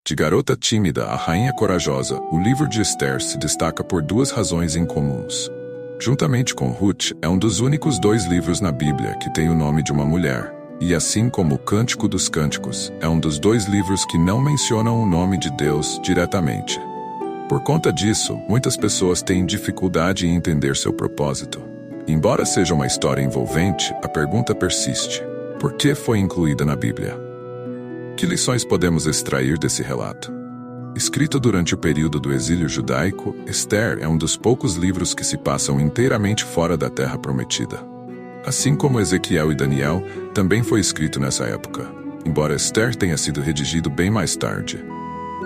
De garota tímida a rainha corajosa, o livro de Esther se destaca por duas razões incomuns. Juntamente com Ruth, é um dos únicos 2 livros na Bíblia que tem o nome de uma mulher, e assim como o Cântico dos Cânticos, é um dos 2 livros que não mencionam o nome de Deus diretamente. Por conta disso, muitas pessoas têm dificuldade em entender seu propósito. Embora seja uma história envolvente, a pergunta persiste: por que foi incluída na Bíblia? Que lições podemos extrair desse relato? Escrito durante o período do exílio judaico, Esther é um dos poucos livros que se passam inteiramente fora da Terra Prometida. Assim como Ezequiel e Daniel, também foi escrito nessa época, embora Esther tenha sido redigido bem mais tarde.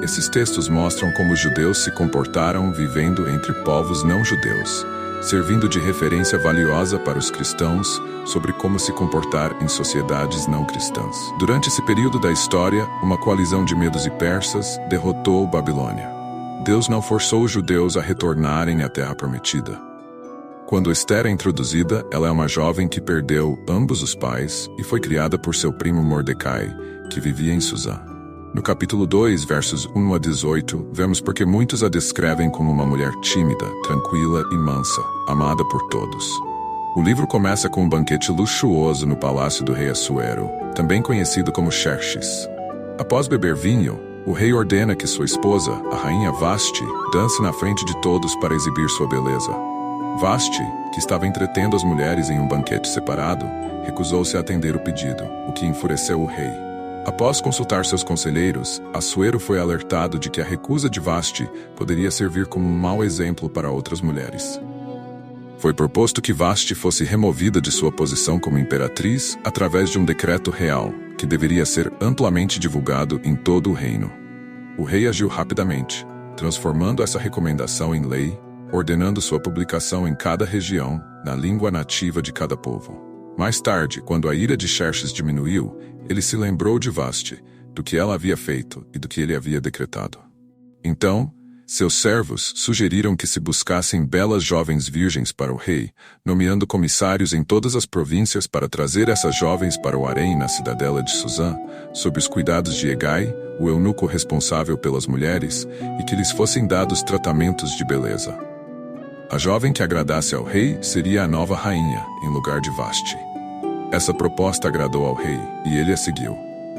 Esses textos mostram como os judeus se comportaram vivendo entre povos não judeus, servindo de referência valiosa para os cristãos sobre como se comportar em sociedades não cristãs. Durante esse período da história, uma coalizão de medos e persas derrotou Babilônia. Deus não forçou os judeus a retornarem à Terra Prometida. Quando Esther é introduzida, ela é uma jovem que perdeu ambos os pais e foi criada por seu primo Mordecai, que vivia em Susã. No capítulo 2, versos 1 a 18, vemos porque muitos a descrevem como uma mulher tímida, tranquila e mansa, amada por todos. O livro começa com um banquete luxuoso no palácio do rei Assuero, também conhecido como Xerxes. Após beber vinho, o rei ordena que sua esposa, a rainha Vasti, dance na frente de todos para exibir sua beleza. Vasti, que estava entretendo as mulheres em um banquete separado, recusou-se a atender o pedido, o que enfureceu o rei. Após consultar seus conselheiros, Assuero foi alertado de que a recusa de Vasti poderia servir como um mau exemplo para outras mulheres. Foi proposto que Vasti fosse removida de sua posição como imperatriz através de um decreto real, que deveria ser amplamente divulgado em todo o reino. O rei agiu rapidamente, transformando essa recomendação em lei, ordenando sua publicação em cada região, na língua nativa de cada povo. Mais tarde, quando a ira de Xerxes diminuiu, ele se lembrou de Vasti, do que ela havia feito e do que ele havia decretado. Então, seus servos sugeriram que se buscassem belas jovens virgens para o rei, nomeando comissários em todas as províncias para trazer essas jovens para o harém na cidadela de Susã, sob os cuidados de Hegai, o eunuco responsável pelas mulheres, e que lhes fossem dados tratamentos de beleza. A jovem que agradasse ao rei seria a nova rainha, em lugar de Vasti. Essa proposta agradou ao rei, e ele a seguiu.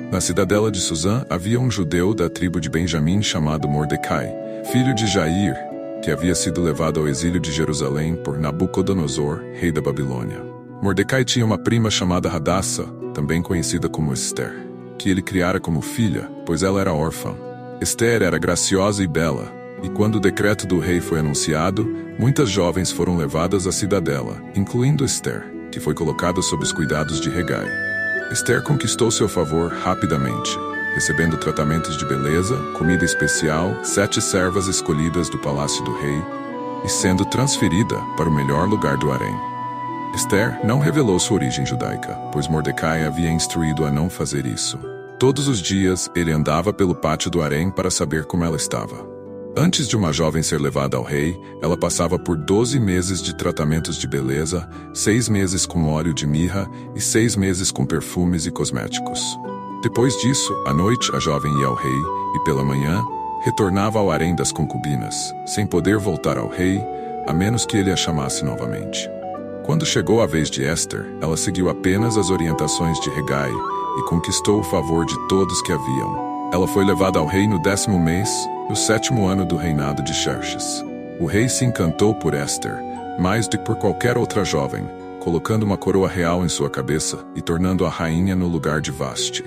Na cidadela de Susã havia um judeu da tribo de Benjamim chamado Mordecai, filho de Jair, que havia sido levado ao exílio de Jerusalém por Nabucodonosor, rei da Babilônia. Mordecai tinha uma prima chamada Hadassa, também conhecida como Esther, que ele criara como filha, pois ela era órfã. Esther era graciosa e bela, e quando o decreto do rei foi anunciado, muitas jovens foram levadas à cidadela, incluindo Esther, que foi colocada sob os cuidados de Hegai. Esther conquistou seu favor rapidamente, recebendo tratamentos de beleza, comida especial, 7 servas escolhidas do palácio do rei, e sendo transferida para o melhor lugar do harém. Esther não revelou sua origem judaica, pois Mordecai havia instruído a não fazer isso. Todos os dias, ele andava pelo pátio do harém para saber como ela estava. Antes de uma jovem ser levada ao rei, ela passava por 12 meses de tratamentos de beleza, 6 meses com óleo de mirra e 6 meses com perfumes e cosméticos. Depois disso, à noite a jovem ia ao rei, e pela manhã, retornava ao harém das concubinas, sem poder voltar ao rei, a menos que ele a chamasse novamente. Quando chegou a vez de Esther, ela seguiu apenas as orientações de Hegai e conquistou o favor de todos que haviam. Ela foi levada ao rei no 10º mês, no 7º ano do reinado de Xerxes. O rei se encantou por Esther, mais do que por qualquer outra jovem, colocando uma coroa real em sua cabeça e tornando-a rainha no lugar de Vasti.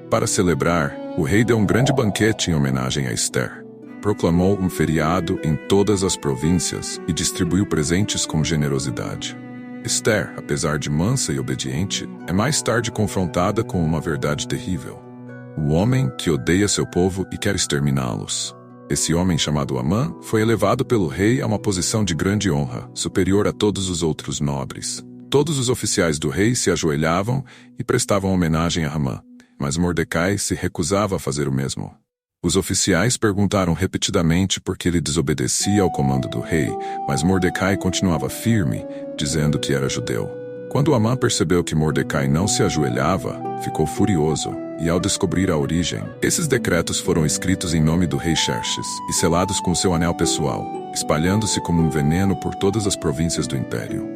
Para celebrar, o rei deu um grande banquete em homenagem a Esther. Proclamou um feriado em todas as províncias e distribuiu presentes com generosidade. Esther, apesar de mansa e obediente, é mais tarde confrontada com uma verdade terrível: o homem que odeia seu povo e quer exterminá-los. Esse homem, chamado Amã, foi elevado pelo rei a uma posição de grande honra, superior a todos os outros nobres. Todos os oficiais do rei se ajoelhavam e prestavam homenagem a Amã, mas Mordecai se recusava a fazer o mesmo. Os oficiais perguntaram repetidamente por que ele desobedecia ao comando do rei, mas Mordecai continuava firme, dizendo que era judeu. Quando Amã percebeu que Mordecai não se ajoelhava, ficou furioso e ao descobrir a origem, esses decretos foram escritos em nome do rei Xerxes e selados com seu anel pessoal, espalhando-se como um veneno por todas as províncias do império.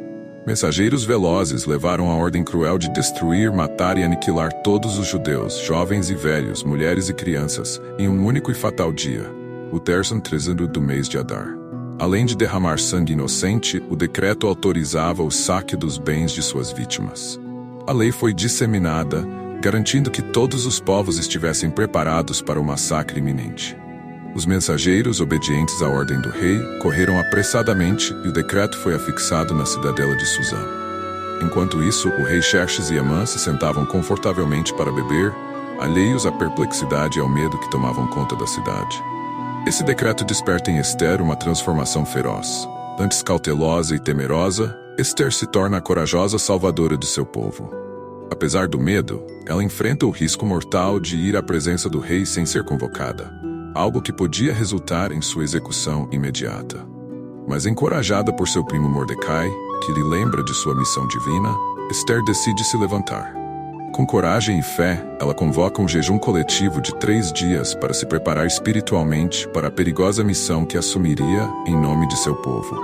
Mensageiros velozes levaram a ordem cruel de destruir, matar e aniquilar todos os judeus, jovens e velhos, mulheres e crianças, em um único e fatal dia, o 13º do mês de Adar. Além de derramar sangue inocente, o decreto autorizava o saque dos bens de suas vítimas. A lei foi disseminada, garantindo que todos os povos estivessem preparados para o massacre iminente. Os mensageiros, obedientes à ordem do rei, correram apressadamente e o decreto foi afixado na cidadela de Suzã. Enquanto isso, o rei Xerxes e Amã se sentavam confortavelmente para beber, alheios à perplexidade e ao medo que tomavam conta da cidade. Esse decreto desperta em Ester uma transformação feroz. Antes cautelosa e temerosa, Ester se torna a corajosa salvadora de seu povo. Apesar do medo, ela enfrenta o risco mortal de ir à presença do rei sem ser convocada, algo que podia resultar em sua execução imediata. Mas encorajada por seu primo Mordecai, que lhe lembra de sua missão divina, Ester decide se levantar. Com coragem e fé, ela convoca um jejum coletivo de 3 dias para se preparar espiritualmente para a perigosa missão que assumiria em nome de seu povo.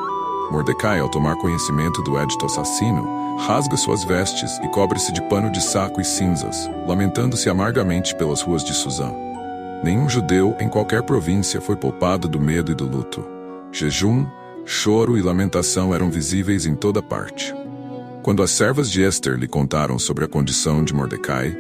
Mordecai, ao tomar conhecimento do édito assassino, rasga suas vestes e cobre-se de pano de saco e cinzas, lamentando-se amargamente pelas ruas de Suzã. Nenhum judeu em qualquer província foi poupado do medo e do luto. Jejum, choro e lamentação eram visíveis em toda parte. Quando as servas de Ester lhe contaram sobre a condição de Mordecai,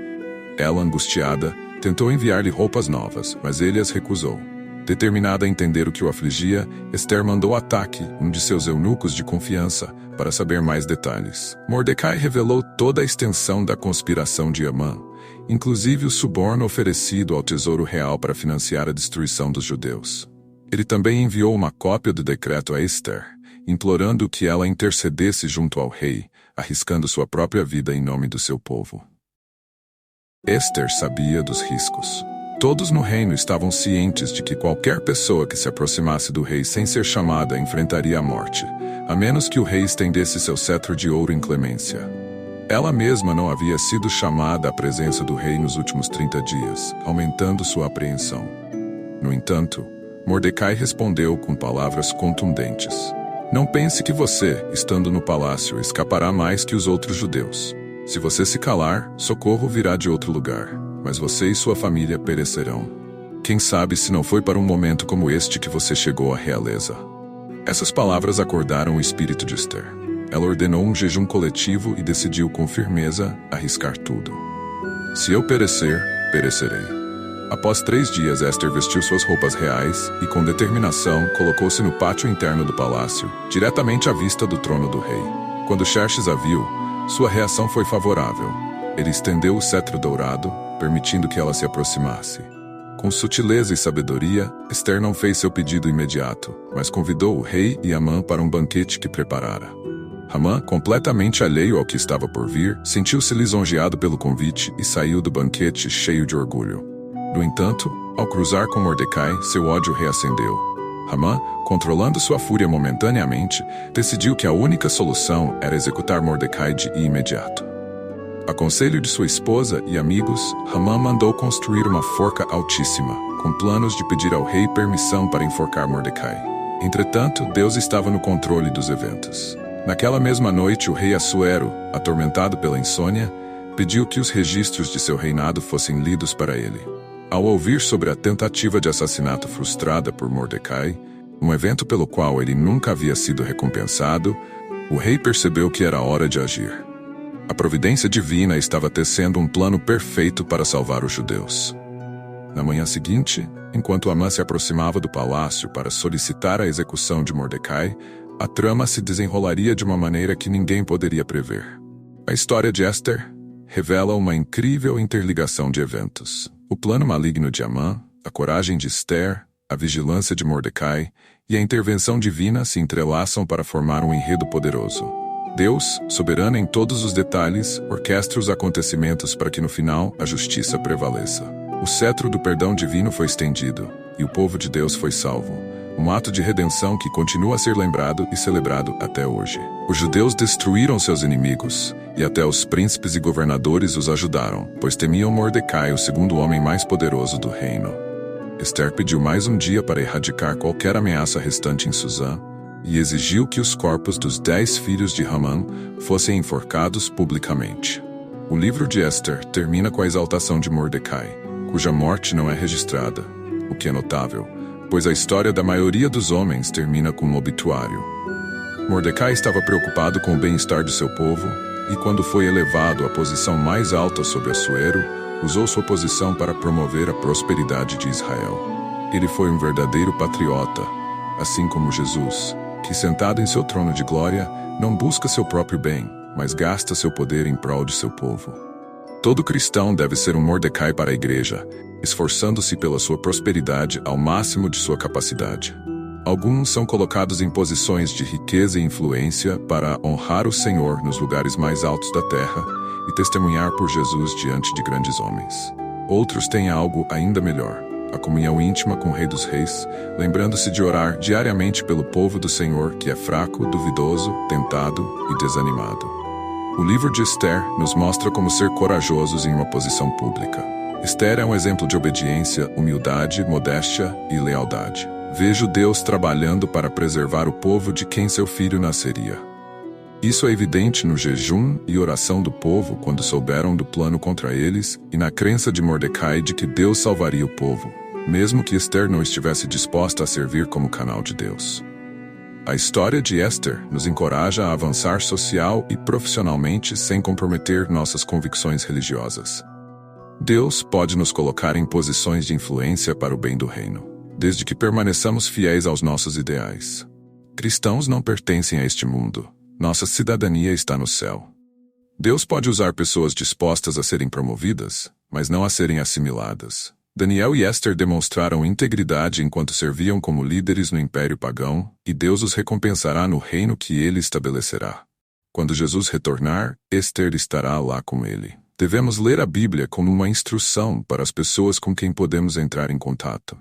ela, angustiada, tentou enviar-lhe roupas novas, mas ele as recusou. Determinada a entender o que o afligia, Ester mandou Ataque, um de seus eunucos de confiança, para saber mais detalhes. Mordecai revelou toda a extensão da conspiração de Amã, inclusive o suborno oferecido ao tesouro real para financiar a destruição dos judeus. Ele também enviou uma cópia do decreto a Ester, implorando que ela intercedesse junto ao rei, arriscando sua própria vida em nome do seu povo. Ester sabia dos riscos. Todos no reino estavam cientes de que qualquer pessoa que se aproximasse do rei sem ser chamada enfrentaria a morte, a menos que o rei estendesse seu cetro de ouro em clemência. Ela mesma não havia sido chamada à presença do rei nos últimos 30 dias, aumentando sua apreensão. No entanto, Mordecai respondeu com palavras contundentes: "Não pense que você, estando no palácio, escapará mais que os outros judeus. Se você se calar, socorro virá de outro lugar, mas você e sua família perecerão. Quem sabe se não foi para um momento como este que você chegou à realeza." Essas palavras acordaram o espírito de Ester. Ela ordenou um jejum coletivo e decidiu com firmeza arriscar tudo. "Se eu perecer, perecerei." Após 3 dias, Ester vestiu suas roupas reais e, com determinação, colocou-se no pátio interno do palácio, diretamente à vista do trono do rei. Quando Xerxes a viu, sua reação foi favorável. Ele estendeu o cetro dourado, permitindo que ela se aproximasse. Com sutileza e sabedoria, Ester não fez seu pedido imediato, mas convidou o rei e Amã para um banquete que preparara. Amã, completamente alheio ao que estava por vir, sentiu-se lisonjeado pelo convite e saiu do banquete cheio de orgulho. No entanto, ao cruzar com Mordecai, seu ódio reacendeu. Amã, controlando sua fúria momentaneamente, decidiu que a única solução era executar Mordecai de imediato. A conselho de sua esposa e amigos, Amã mandou construir uma forca altíssima, com planos de pedir ao rei permissão para enforcar Mordecai. Entretanto, Deus estava no controle dos eventos. Naquela mesma noite, o rei Assuero, atormentado pela insônia, pediu que os registros de seu reinado fossem lidos para ele. Ao ouvir sobre a tentativa de assassinato frustrada por Mordecai, um evento pelo qual ele nunca havia sido recompensado, o rei percebeu que era hora de agir. A providência divina estava tecendo um plano perfeito para salvar os judeus. Na manhã seguinte, enquanto Amã se aproximava do palácio para solicitar a execução de Mordecai, a trama se desenrolaria de uma maneira que ninguém poderia prever. A história de Ester revela uma incrível interligação de eventos. O plano maligno de Amã, a coragem de Ester, a vigilância de Mordecai e a intervenção divina se entrelaçam para formar um enredo poderoso. Deus, soberano em todos os detalhes, orquestra os acontecimentos para que no final a justiça prevaleça. O cetro do perdão divino foi estendido, e o povo de Deus foi salvo, um ato de redenção que continua a ser lembrado e celebrado até hoje. Os judeus destruíram seus inimigos, e até os príncipes e governadores os ajudaram, pois temiam Mordecai, o segundo homem mais poderoso do reino. Esther pediu mais um dia para erradicar qualquer ameaça restante em Suzã, e exigiu que os corpos dos 10 filhos de Hamã fossem enforcados publicamente. O livro de Esther termina com a exaltação de Mordecai, cuja morte não é registrada, o que é notável, pois a história da maioria dos homens termina com um obituário. Mordecai estava preocupado com o bem-estar de seu povo, e quando foi elevado à posição mais alta sob Assuero, usou sua posição para promover a prosperidade de Israel. Ele foi um verdadeiro patriota, assim como Jesus, que sentado em seu trono de glória, não busca seu próprio bem, mas gasta seu poder em prol de seu povo. Todo cristão deve ser um Mordecai para a igreja, esforçando-se pela sua prosperidade ao máximo de sua capacidade. Alguns são colocados em posições de riqueza e influência para honrar o Senhor nos lugares mais altos da terra e testemunhar por Jesus diante de grandes homens. Outros têm algo ainda melhor: a comunhão íntima com o Rei dos Reis, lembrando-se de orar diariamente pelo povo do Senhor que é fraco, duvidoso, tentado e desanimado. O livro de Esther nos mostra como ser corajosos em uma posição pública. Esther é um exemplo de obediência, humildade, modéstia e lealdade. Vejo Deus trabalhando para preservar o povo de quem seu filho nasceria. Isso é evidente no jejum e oração do povo quando souberam do plano contra eles e na crença de Mordecai de que Deus salvaria o povo, mesmo que Esther não estivesse disposta a servir como canal de Deus. A história de Esther nos encoraja a avançar social e profissionalmente sem comprometer nossas convicções religiosas. Deus pode nos colocar em posições de influência para o bem do reino, desde que permaneçamos fiéis aos nossos ideais. Cristãos não pertencem a este mundo. Nossa cidadania está no céu. Deus pode usar pessoas dispostas a serem promovidas, mas não a serem assimiladas. Daniel e Esther demonstraram integridade enquanto serviam como líderes no Império Pagão, e Deus os recompensará no reino que ele estabelecerá. Quando Jesus retornar, Esther estará lá com ele. Devemos ler a Bíblia como uma instrução para as pessoas com quem podemos entrar em contato.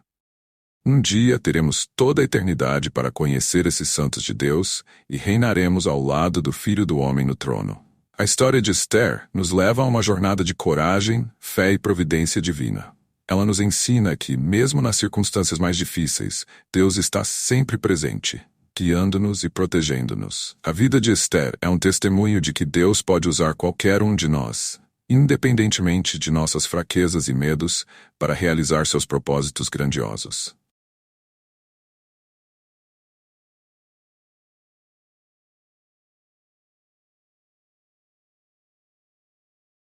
Um dia teremos toda a eternidade para conhecer esses santos de Deus e reinaremos ao lado do Filho do Homem no trono. A história de Esther nos leva a uma jornada de coragem, fé e providência divina. Ela nos ensina que, mesmo nas circunstâncias mais difíceis, Deus está sempre presente, guiando-nos e protegendo-nos. A vida de Esther é um testemunho de que Deus pode usar qualquer um de nós, independentemente de nossas fraquezas e medos, para realizar seus propósitos grandiosos.